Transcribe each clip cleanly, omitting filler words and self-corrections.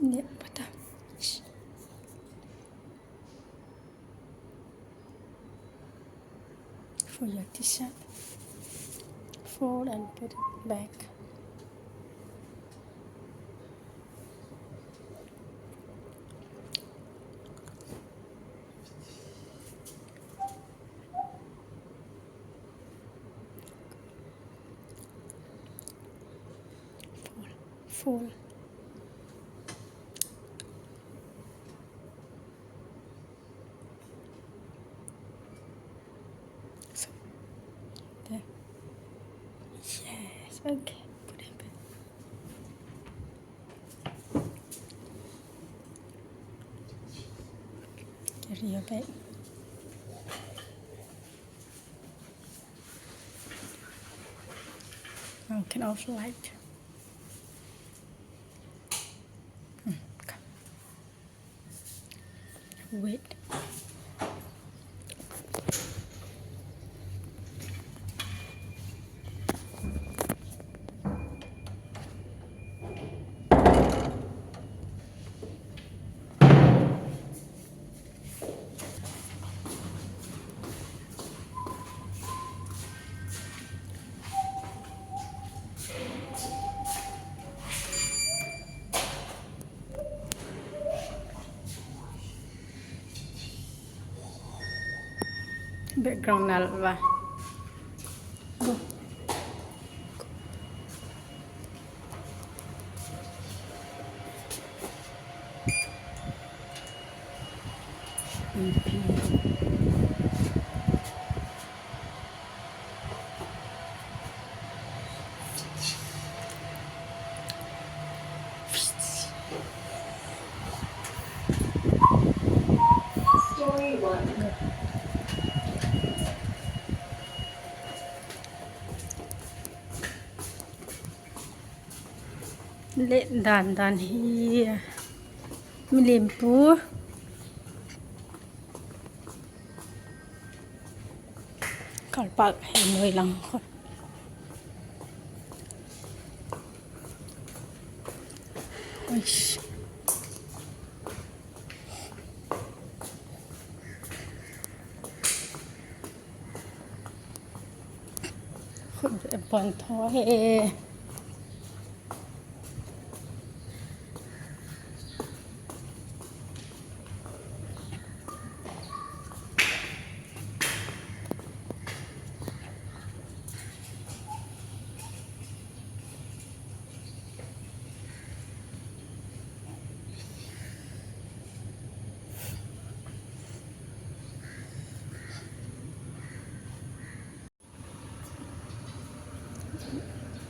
Yep, butter. For your t-shirt. Fold and put it back. Fold. So, there. Yes, okay. Put it back. Carry your bag. Now can off light. Come. Wait. Background nalva. Go. Story 1. Let dan here. Milimpu. Kalpak himoy lang ko. Oish. Khud bon thôi.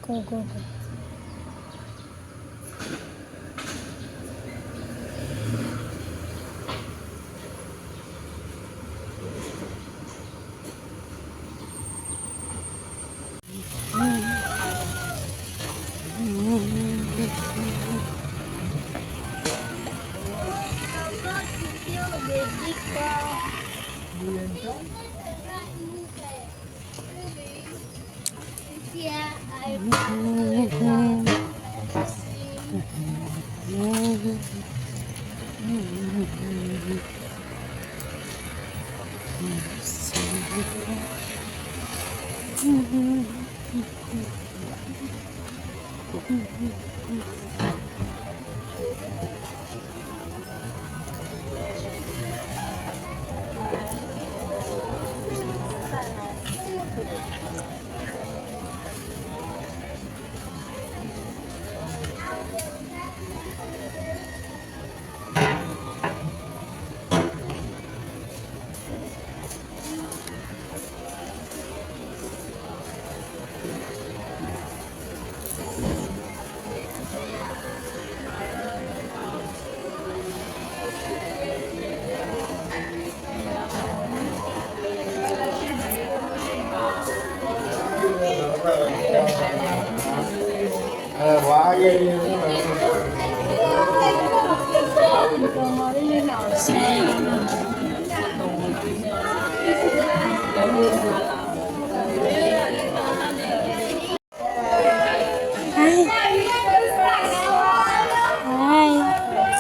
Go, go, go. Quá ghê. Hi.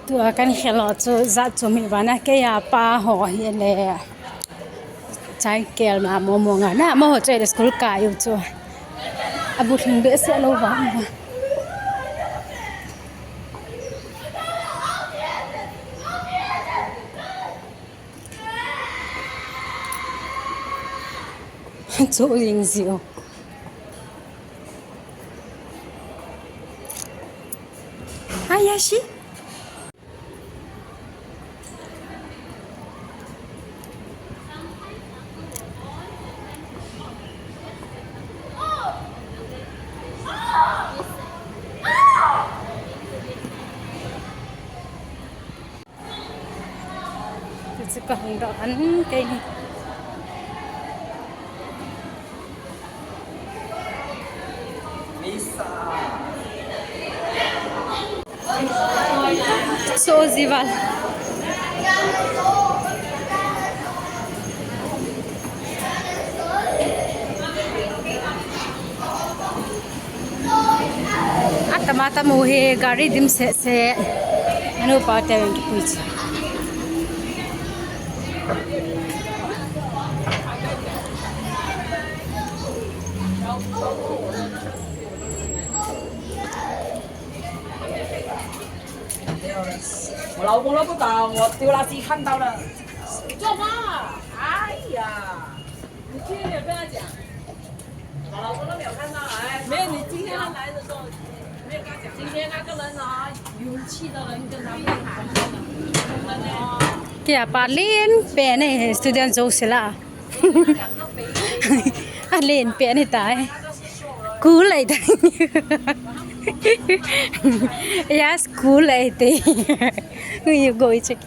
tua kan khelo chu za chu mi bana ke ya pa ho hi le chai kel ma mo nga na mo ho che school ka yu chu abu thing be se lo wa chu ying ziu Hayashi It's a kahong daan kay ni so zival mata mo he gari dim se ano pa tayo ki puch 我老公都不到，我丢垃圾看到了。你做嘛？哎呀，你今天有跟他讲？我老公都没有看到，哎，没有。你今天他来的时候没有跟他讲。今天那个人啊，有气的人跟他不谈的。kaya palin pe ne student jo sila alin pe ne tai cú lại tai yes cú lại tai you go check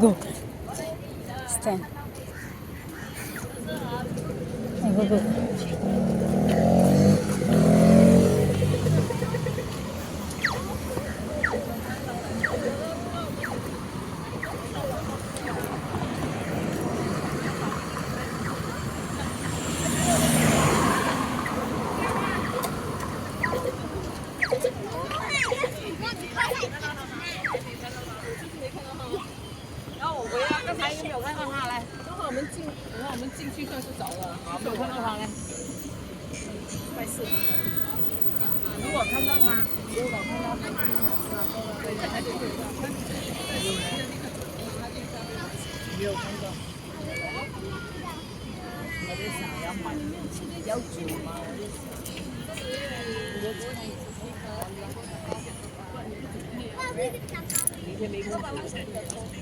go stand go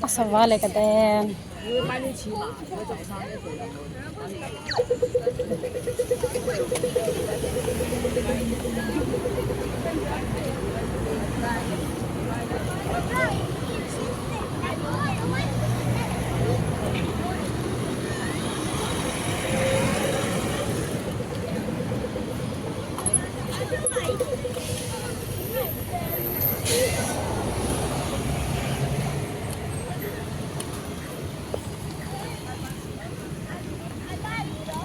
sao vale cái tên 因为半天骑马，因为早上那会儿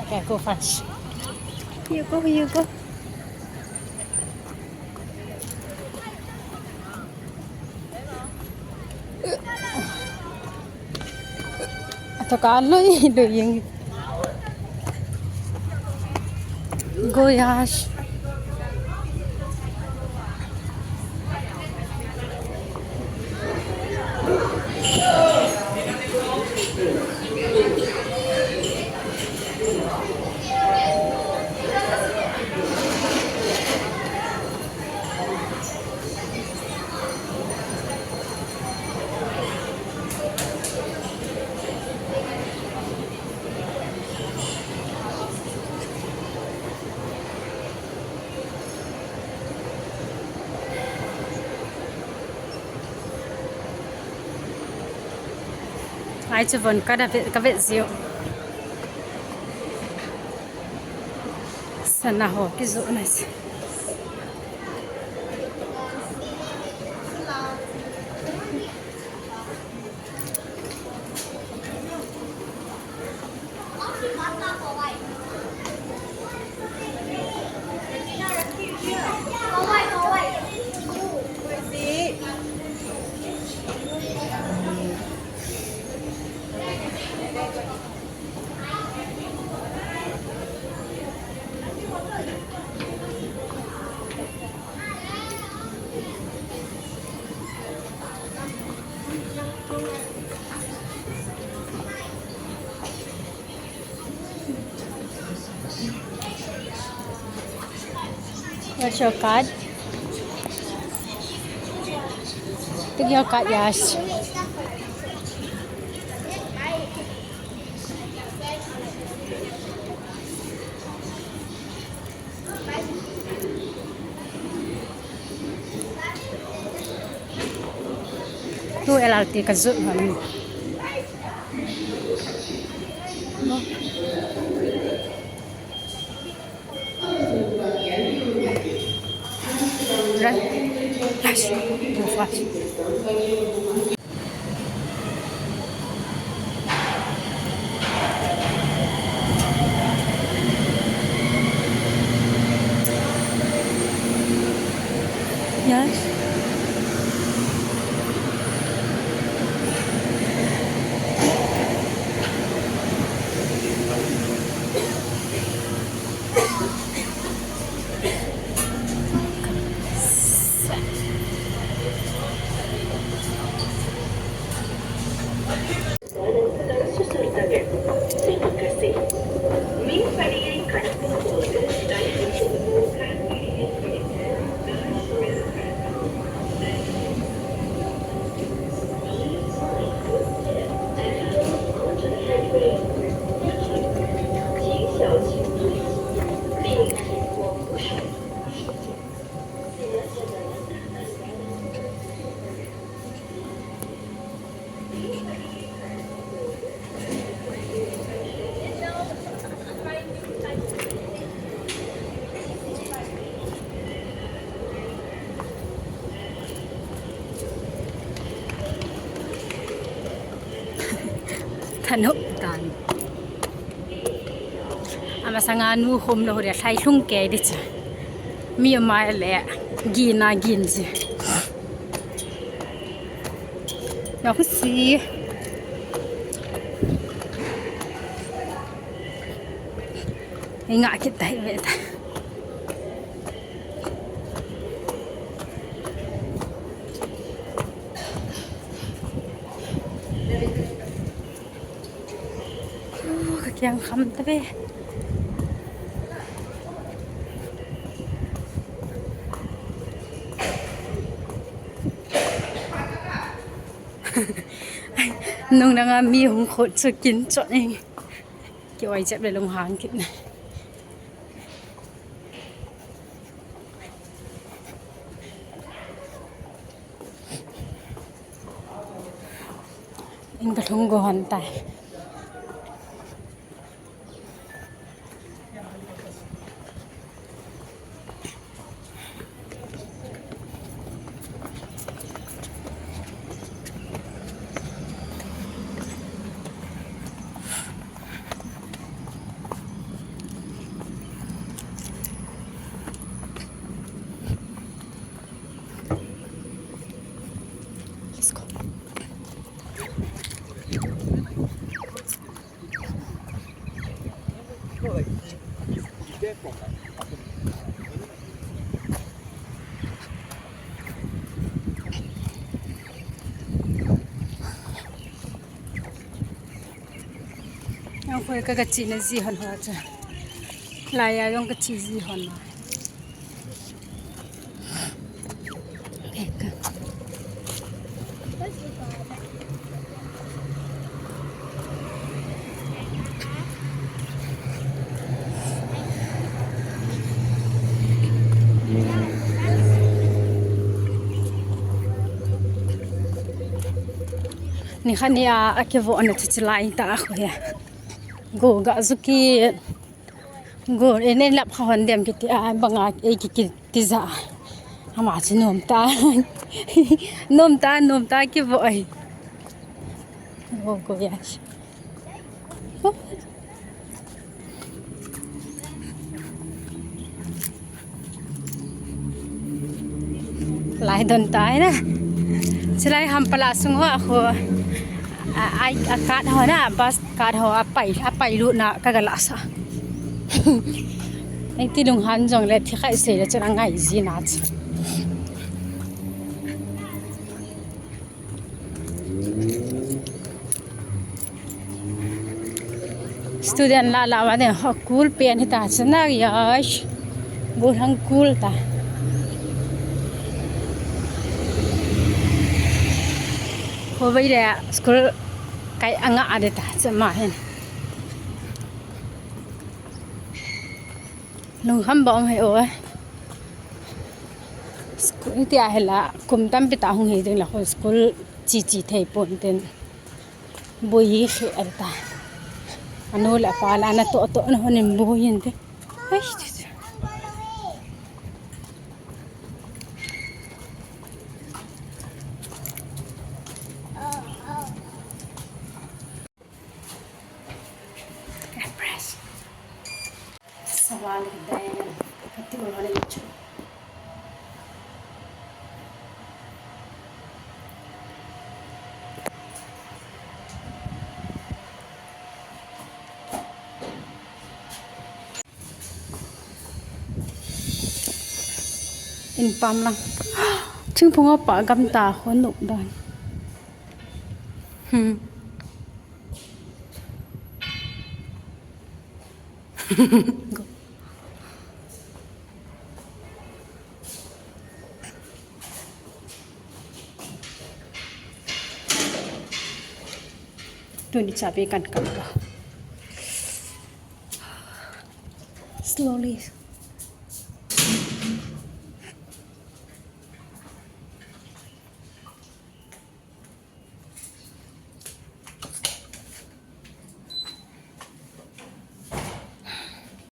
Okay, go first. You go, you go. Atau kalau ini yang go yash. Ai cho vần cái vết rượu sẵn nào hồ cái rượu này Where's your card? Take your card, Yash. Tu LRT ka zut man. Run. Flash. Go flash. Yes. Terima kasih. Minfadiai kadang Tanok tan. Ama sanganu khom lo ria thai thung ke di cha. Mi ma le gina gin ji. Nó cứ xí. Ngã cái tay vậy ta. Yang khăm ta be. Nung đang mi hùng khốt cho kín chọn anh. Kiểu ai chép để lồng hàng kín này. Anh có thông gò hoàn tài. Let's go. Yang khơi cái chi này gì hòn hoa chứ, lại à yung cái chi gì hòn mà. Ni khania akevo ana chichlai ta khoya go ga zuki go enen lap khon dem kiti a banga e ki ti za ama chi nom ta ki vo ai go yash lai don tai na chilai ham pala sung ho kho ai akad ho na bus kad ho apai lu na ka gala sa ai ti dong han jong le thi khai se le chang ngai ji na ch student la wa de cool pen ta chna yash bulan cool ta ho vậy đấy ạ school cái ăn ngã đấy ta sẽ mà hen lùng khăm bom hay ôi school thì ai là cùng tâm bị tao hung hi là school chỉ thấy bốn tên bôi khi ở ta anh là phải là anh to nó hơn bôi hiện thế ấy press sawal dan ketika orang itu in pam lang chừng phong apa gam ta khon nụ đòn tu ni cabai kan slowly